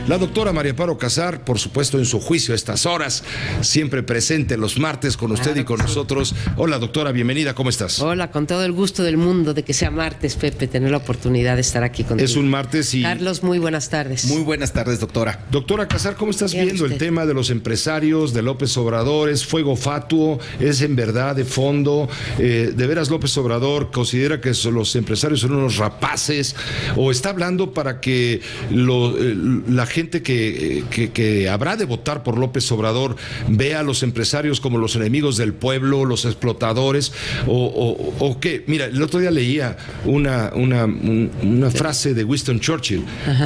La doctora María Amparo Casar, por supuesto, en su juicio a estas horas, siempre presente los martes con usted y con nosotros. Hola, doctora, bienvenida, ¿cómo estás? Hola, con todo el gusto del mundo de que sea martes, Pepe, tener la oportunidad de estar aquí contigo. Es un martes y... Carlos, muy buenas tardes. Muy buenas tardes, doctora. Doctora Casar, ¿cómo estás Bien, viendo usted. el tema de los empresarios, de López Obrador? ¿Es fuego fatuo? ¿Es en verdad de fondo? ¿De veras López Obrador considera que los empresarios son unos rapaces? ¿O está hablando para que la gente que habrá de votar por López Obrador vea a los empresarios como los enemigos del pueblo, los explotadores? ¿O qué? Mira, el otro día leía una frase de Winston Churchill,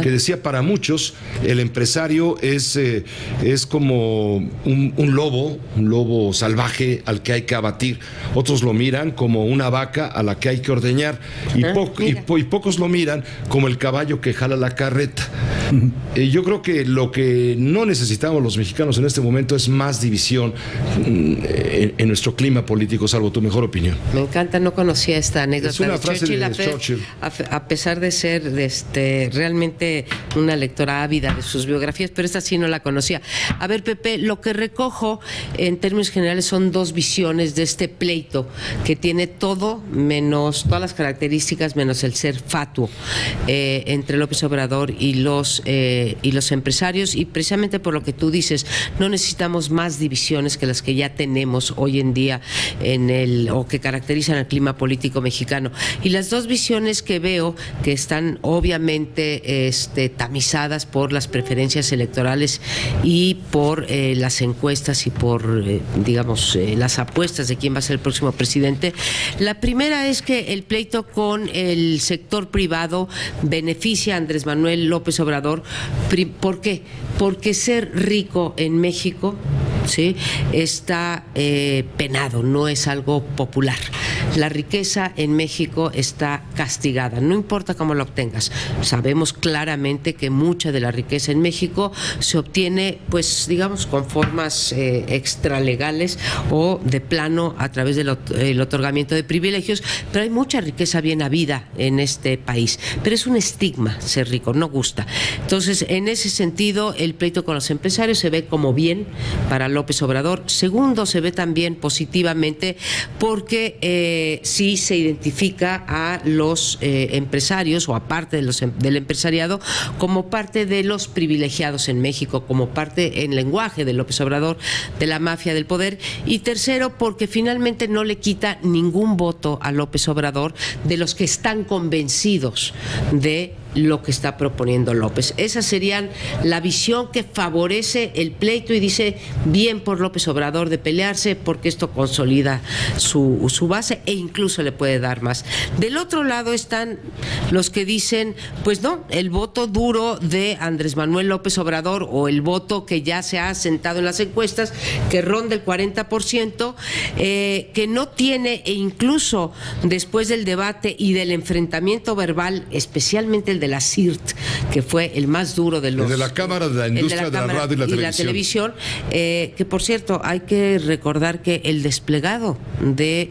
que decía: para muchos el empresario es como un lobo salvaje al que hay que abatir. Otros lo miran como una vaca a la que hay que ordeñar, y pocos lo miran como el caballo que jala la carreta. Yo creo que lo que no necesitamos los mexicanos en este momento es más división en nuestro clima político, salvo tu mejor opinión. Me encanta, no conocía esta anécdota. Es una de frase Churchill, de Churchill. a pesar de ser realmente una lectora ávida de sus biografías, pero esta sí no la conocía. A ver, Pepe, lo que recojo en términos generales son dos visiones de este pleito que tiene todo menos, todas las características menos el ser fatuo entre López Obrador y los empresarios, y precisamente por lo que tú dices, no necesitamos más divisiones que las que ya tenemos hoy en día o que caracterizan el clima político mexicano. Y las dos visiones que veo, que están obviamente tamizadas por las preferencias electorales y por las encuestas y por las apuestas de quién va a ser el próximo presidente. La primera es que el pleito con el sector privado beneficia a Andrés Manuel López Obrador. ¿Por qué? Porque ser rico en México, ¿sí?, está penado, no es algo popular. La riqueza en México está castigada, no importa cómo la obtengas. Sabemos claramente que mucha de la riqueza en México se obtiene, pues, digamos, con formas extralegales o de plano a través del otorgamiento de privilegios, pero hay mucha riqueza bien habida en este país. Pero es un estigma ser rico, no gusta. Entonces, en ese sentido, el pleito con los empresarios se ve como bien para López Obrador. Segundo, se ve también positivamente porque sí se identifica a los empresarios, o a parte del empresariado, como parte de los privilegiados en México, como parte, en lenguaje de López Obrador, de la mafia del poder. Y tercero, porque finalmente no le quita ningún voto a López Obrador de los que están convencidos de lo que está proponiendo López. Esa sería la visión que favorece el pleito y dice bien por López Obrador de pelearse, porque esto consolida su base e incluso le puede dar más. Del otro lado están los que dicen, pues no, el voto duro de Andrés Manuel López Obrador, o el voto que ya se ha sentado en las encuestas, que ronda el 40%, que no tiene, e incluso después del debate y del enfrentamiento verbal, especialmente el de la CIRT, que fue el más duro de los... El de la Cámara de la Industria de la Radio y la Televisión. Que por cierto, hay que recordar que el desplegado de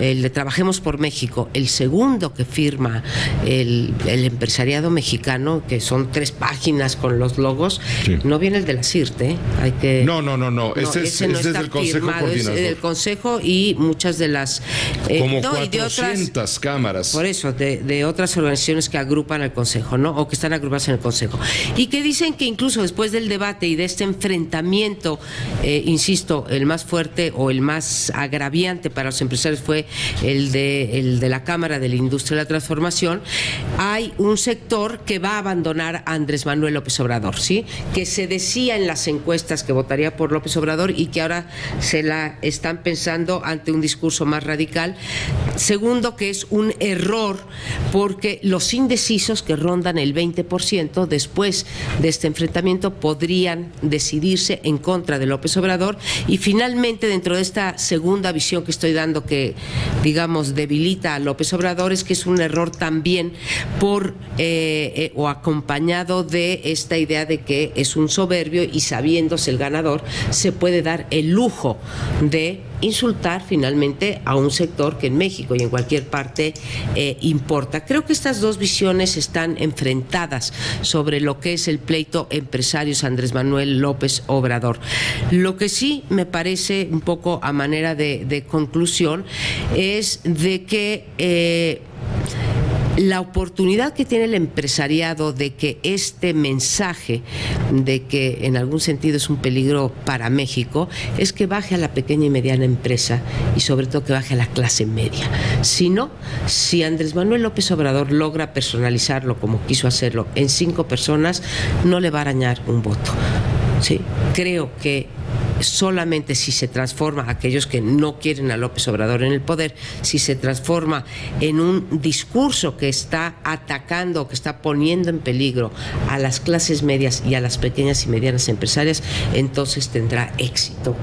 el de Trabajemos por México, el segundo que firma el empresariado mexicano, que son 3 páginas con los logos, sí, no viene el de la CIRT, Hay que... No. Ese no es del Consejo firmado, Coordinador. Es del Consejo y muchas de las... como no, 400 otras cámaras. Por eso, de otras organizaciones que agrupan al Consejo, ¿no? O que están agrupadas en el Consejo. Y que dicen que incluso después del debate y de este enfrentamiento, insisto, el más fuerte o el más agraviante para los empresarios fue el de la Cámara de la Industria de la Transformación, hay un sector que va a abandonar a Andrés Manuel López Obrador, ¿sí? Que se decía en las encuestas que votaría por López Obrador y que ahora se la están pensando ante un discurso más radical. Segundo, que es un error porque los indecisos, que rondan el 20% después de este enfrentamiento, podrían decidirse en contra de López Obrador. Y finalmente, dentro de esta segunda visión que estoy dando, que digamos debilita a López Obrador, es que es un error también o acompañado de esta idea de que es un soberbio y, sabiéndose el ganador, se puede dar el lujo de insultar finalmente a un sector que en México y en cualquier parte importa. Creo que estas dos visiones están enfrentadas sobre lo que es el pleito empresarios Andrés Manuel López Obrador. Lo que sí me parece un poco a manera de conclusión es de que la oportunidad que tiene el empresariado de que este mensaje de que en algún sentido es un peligro para México es que baje a la pequeña y mediana empresa y sobre todo que baje a la clase media. Si no, si Andrés Manuel López Obrador logra personalizarlo como quiso hacerlo en 5 personas, no le va a arañar un voto. Sí, creo que solamente si se transforma, aquellos que no quieren a López Obrador en el poder, si se transforma en un discurso que está atacando, que está poniendo en peligro a las clases medias y a las pequeñas y medianas empresarias, entonces tendrá éxito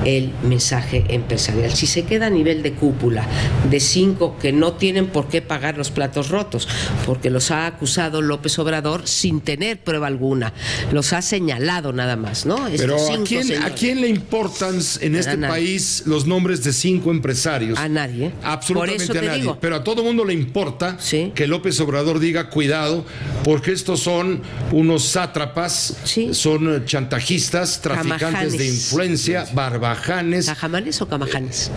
el mensaje empresarial. Si se queda a nivel de cúpula de 5 que no tienen por qué pagar los platos rotos, porque los ha acusado López Obrador sin tener prueba alguna, los ha señalado nada más, ¿no? Pero ¿a quién le importan en este país los nombres de 5 empresarios? A nadie. Absolutamente por eso a nadie. Digo. Pero a todo mundo le importa sí. que López Obrador diga cuidado, porque estos son unos sátrapas, sí. son chantajistas, traficantes Camajanes. De influencia, barbajanes. ¿Cajamanes o camajanes?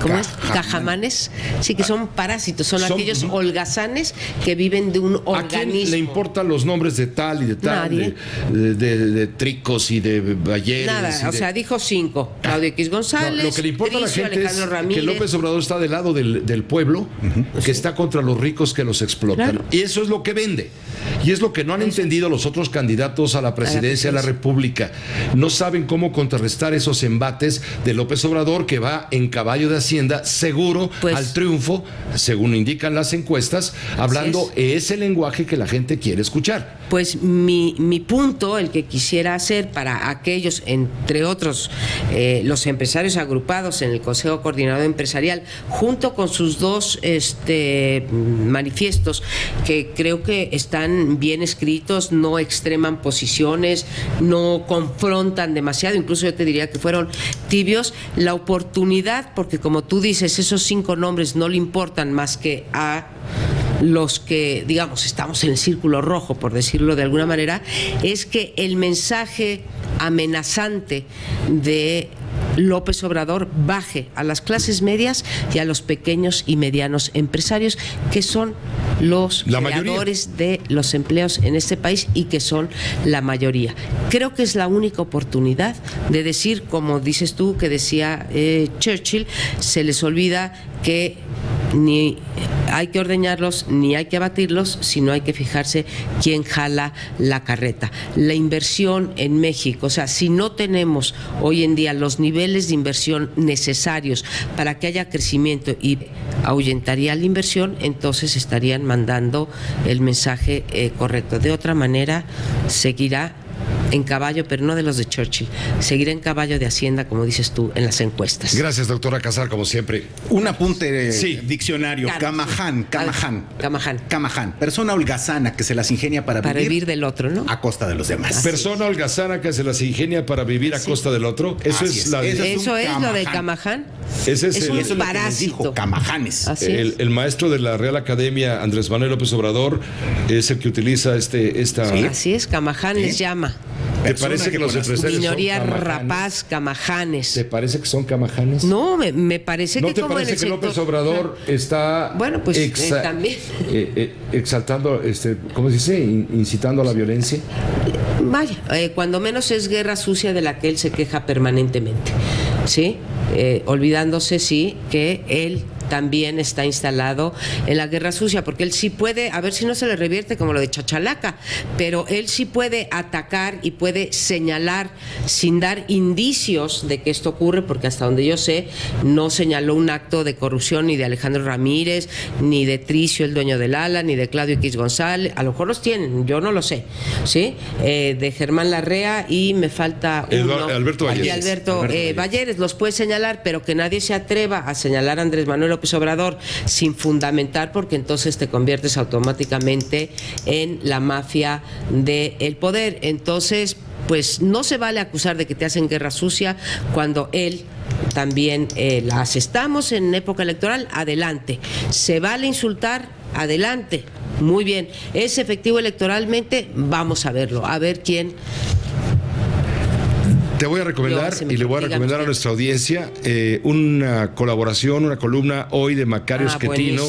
¿Cómo es? Cajamanes. Sí, que son parásitos, son aquellos holgazanes que viven de un organismo. ¿A quién le importan los nombres de tal y de tal? Nadie. De Tricos y de Balleres. Nada, o sea, dijo 5. Claudio X González, lo que le importa a la gente Alejandro es Ramírez. que López Obrador está del lado del pueblo, que está contra los ricos que los explotan. Claro. Y eso es lo que vende. Y es lo que no han entendido los otros candidatos a la presidencia de la República. No saben cómo contrarrestar esos embates de López Obrador, que va en caballo de Hacienda seguro al triunfo, según indican las encuestas, hablando ese lenguaje que la gente quiere escuchar. Pues mi punto, el que quisiera hacer para aquellos, entre otros, los empresarios agrupados en el Consejo Coordinador Empresarial, junto con sus 2 manifiestos, que creo que están bien escritos, no extreman posiciones, no confrontan demasiado, incluso yo te diría que fueron tibios, la oportunidad, porque como tú dices, esos 5 nombres no le importan más que a los que, digamos, estamos en el círculo rojo, por decirlo de alguna manera, es que el mensaje amenazante de López Obrador baje a las clases medias y a los pequeños y medianos empresarios, que son los creadores de los empleos en este país y que son la mayoría. Creo que es la única oportunidad de decir, como dices tú, que decía Churchill, se les olvida que ni hay que ordeñarlos ni hay que abatirlos, sino hay que fijarse quién jala la carreta. La inversión en México, o sea, si no tenemos hoy en día los niveles de inversión necesarios para que haya crecimiento y ahuyentaría la inversión, entonces estarían mandando el mensaje correcto. De otra manera, seguirá en caballo, pero no de los de Churchill. Seguirá en caballo de Hacienda, como dices tú, en las encuestas. Gracias, doctora Casar, como siempre. Un apunte diccionario. Camaján. Persona holgazana que se las ingenia para vivir del otro, ¿no? A costa de los demás. Persona holgazana que se las ingenia para vivir a costa del otro. Eso es lo de Camaján. Ese es un parásito. Camajanes. El maestro de la Real Academia, Andrés Manuel López Obrador, es el que utiliza esta. Sí, así es, Camaján les llama. ¿Te parece que los empresarios minoría son rapaz, camajanes? ¿Te parece que son camajanes? No, me parece que ¿No te como parece en el que López Obrador está también exaltando, ¿cómo se dice? Incitando a la violencia? Vaya, cuando menos es guerra sucia de la que él se queja permanentemente, ¿sí? Olvidándose, sí, que él también está instalado en la guerra sucia, porque él sí puede, a ver si no se le revierte como lo de Chachalaca, pero él sí puede atacar y puede señalar sin dar indicios de que esto ocurre, porque hasta donde yo sé no señaló un acto de corrupción ni de Alejandro Ramírez, ni de Tricio, el dueño del ALA, ni de Claudio X González. A lo mejor los tienen, yo no lo sé, ¿sí? De Germán Larrea y me falta Alberto Balleres. Y Alberto Balleres los puede señalar, pero que nadie se atreva a señalar a Andrés Manuel López Obrador sin fundamentar, porque entonces te conviertes automáticamente en la mafia del poder. Entonces, pues no se vale acusar de que te hacen guerra sucia cuando él también las estamos en época electoral, adelante. ¿Se vale insultar? Adelante. Muy bien. ¿Es efectivo electoralmente? Vamos a verlo. A ver quién. Te voy a recomendar y le voy a recomendar a nuestra audiencia una colaboración, una columna hoy de Macario Schettino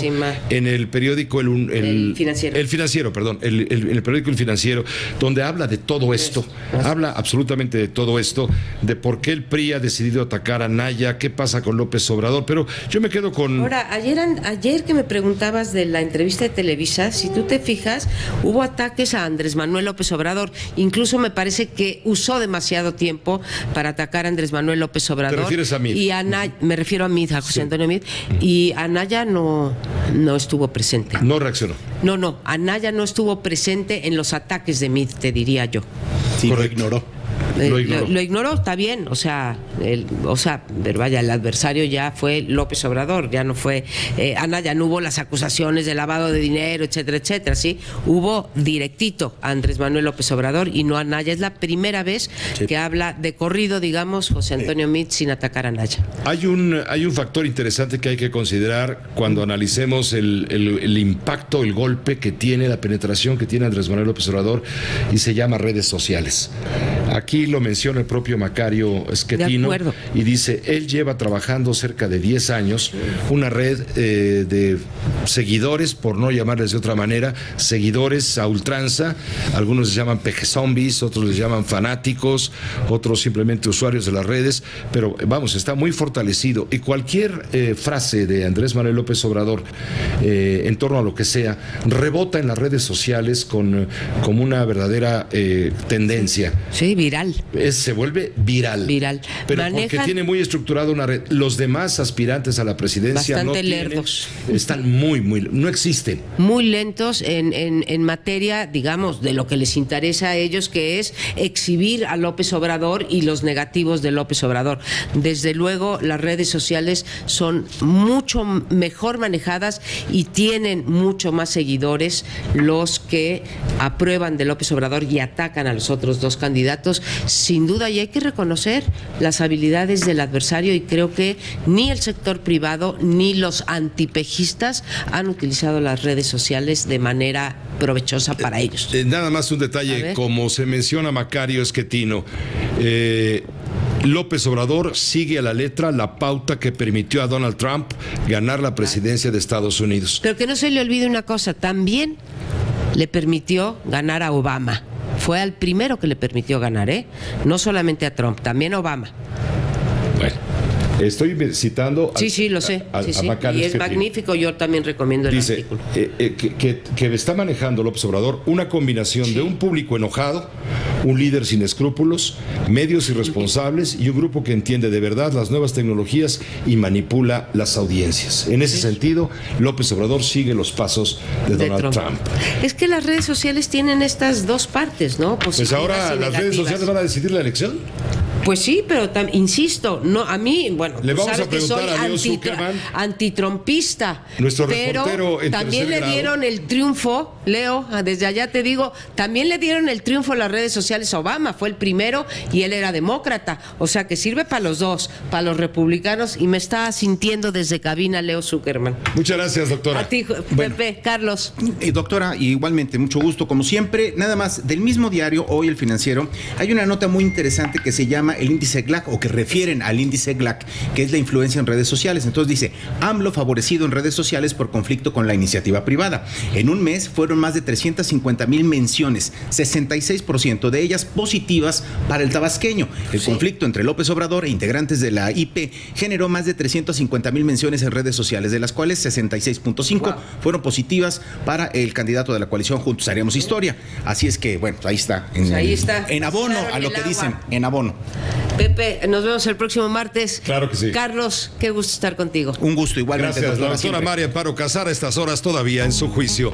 en el periódico El Financiero. El Financiero, perdón, el periódico El Financiero, donde habla de todo esto, habla absolutamente de todo esto, de por qué el PRI ha decidido atacar a Anaya, qué pasa con López Obrador, pero yo me quedo con... Ahora, ayer que me preguntabas de la entrevista de Televisa, si tú te fijas, hubo ataques a Andrés Manuel López Obrador, incluso me parece que usó demasiado tiempo para atacar a Andrés Manuel López Obrador. ¿Te refieres a Mid? Y me refiero a Mid, a José Antonio Mid. Y Anaya no estuvo presente. No reaccionó. No, Anaya no estuvo presente en los ataques de Mid, te diría yo. Sí, lo ignoró. Lo ignoró, está bien, pero vaya, el adversario ya fue López Obrador, ya no fue Anaya, no hubo las acusaciones de lavado de dinero, etcétera, etcétera, ¿sí? Hubo directito a Andrés Manuel López Obrador y no a Anaya. Es la primera vez que habla de corrido, digamos, José Antonio Mid sin atacar a Anaya. Hay un factor interesante que hay que considerar cuando analicemos el impacto, el golpe que tiene, la penetración que tiene Andrés Manuel López Obrador, y se llama redes sociales. Aquí lo menciona el propio Macario Schettino y dice, él lleva trabajando cerca de 10 años una red de seguidores, por no llamarles de otra manera, seguidores a ultranza, algunos les llaman pejezombies, otros les llaman fanáticos, otros simplemente usuarios de las redes, pero vamos, está muy fortalecido, y cualquier frase de Andrés Manuel López Obrador en torno a lo que sea, rebota en las redes sociales como una verdadera tendencia. Sí, viral. Se vuelve viral. Pero porque tiene muy estructurada una red. Los demás aspirantes a la presidencia bastante lerdos. Están no existen. Muy lentos en materia, digamos, de lo que les interesa a ellos, que es exhibir a López Obrador y los negativos de López Obrador. Desde luego, las redes sociales son mucho mejor manejadas y tienen mucho más seguidores los que aprueban de López Obrador y atacan a los otros dos candidatos, sin duda, y hay que reconocer las habilidades del adversario, y creo que ni el sector privado ni los antipejistas han utilizado las redes sociales de manera provechosa para ellos. Nada más un detalle, como se menciona Macario Schettino, López Obrador sigue a la letra la pauta que permitió a Donald Trump ganar la presidencia de Estados Unidos. Pero que no se le olvide una cosa, también le permitió ganar a Obama. Fue al primero que le permitió ganar, no solamente a Trump, también a Obama. Bueno, estoy citando sí, lo sé. A Macario y es magnífico, yo también recomiendo el artículo. Que está manejando López Obrador una combinación de un público enojado, un líder sin escrúpulos, medios irresponsables y un grupo que entiende de verdad las nuevas tecnologías y manipula las audiencias. En ese sentido, López Obrador sigue los pasos de Donald Trump. Es que las redes sociales tienen estas dos partes, ¿no? Pues ahora las redes sociales van a decidir la elección. Pues sí, pero insisto, no, a mí, bueno, le vamos sabes a preguntar que soy a Leo Zuckerman, antitrumpista, nuestro pero reportero en también le dieron el triunfo, Leo, desde allá te digo, también le dieron el triunfo a las redes sociales a Obama, fue el primero y él era demócrata, o sea que sirve para los dos, para los republicanos, y me está sintiendo desde cabina Leo Zuckerman. Muchas gracias, doctora. A ti, Pepe, Carlos. Doctora, igualmente, mucho gusto, como siempre. Nada más, del mismo diario, hoy El Financiero, hay una nota muy interesante que se llama el índice GLAC, o que refieren al índice GLAC, que es la influencia en redes sociales. Entonces dice, AMLO favorecido en redes sociales por conflicto con la iniciativa privada. En un mes fueron más de 350,000 menciones, 66% de ellas positivas para el tabasqueño. El conflicto entre López Obrador e integrantes de la IP generó más de 350,000 menciones en redes sociales, de las cuales 66.5 fueron positivas para el candidato de la coalición Juntos Haremos Historia. Así es que, bueno, ahí está. En abono a lo que dicen, en abono. Pepe, nos vemos el próximo martes. Claro que sí. Carlos, qué gusto estar contigo. Un gusto, igualmente. Gracias, doctora María Amparo Casar, a estas horas todavía en su juicio.